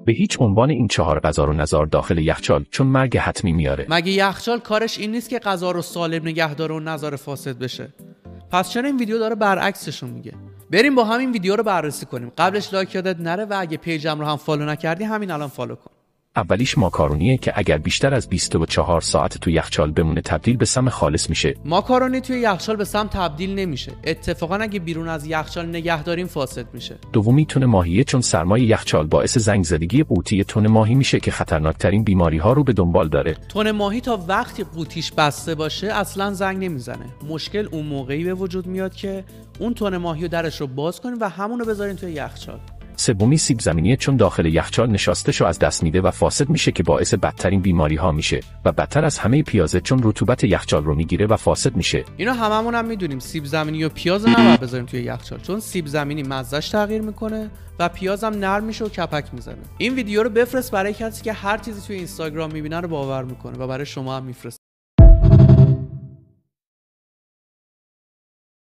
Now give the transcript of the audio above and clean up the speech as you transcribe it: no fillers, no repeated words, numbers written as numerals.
به هیچ عنوان این 4 غذا رو نذار داخل یخچال، چون مرگ حتمی میاره. مگه یخچال کارش این نیست که غذا رو سالم نگه داره و نذاره فاسد بشه؟ پس چرا این ویدیو داره برعکسشو میگه؟ بریم با همین ویدیو رو بررسی کنیم. قبلش لایک یادت نره و اگه پیجم رو هم فالو نکردی همین الان فالو کن. اولیش ماکارونیه که اگر بیشتر از 24 ساعت تو یخچال بمونه تبدیل به سم خالص میشه. ماکارونی توی یخچال به سم تبدیل نمیشه. اتفاقا اگه بیرون از یخچال نگه داریم فاسد میشه. دومی تن ماهیه، چون سرمای یخچال باعث زنگ زدگی قوطی تن ماهی میشه که خطرناکترین بیماری ها رو به دنبال داره. تن ماهی تا وقتی قوطیش بسته باشه اصلا زنگ نمیزنه. مشکل اون موقعی به وجود میاد که اون تن ماهی رو درش رو باز کنیم و همون رو بذارین توی یخچال. سومی سیب زمینیه، چون داخل یخچال نشاستشو از دست میده و فاسد میشه که باعث بدترین بیماری ها میشه و بدتر از همه پیازه، چون رطوبت یخچال رو میگیره و فاسد میشه. اینا هممون هم میدونیم سیب زمینی و پیاز نباید بذاریم توی یخچال، چون سیب زمینی مزهش تغییر میکنه و پیازم نرم میشه و کپک میزنه. این ویدیو رو بفرست برای کسی که هر چیزی توی اینستاگرام میبینه رو باور میکنه و برای شما هم میفرسته.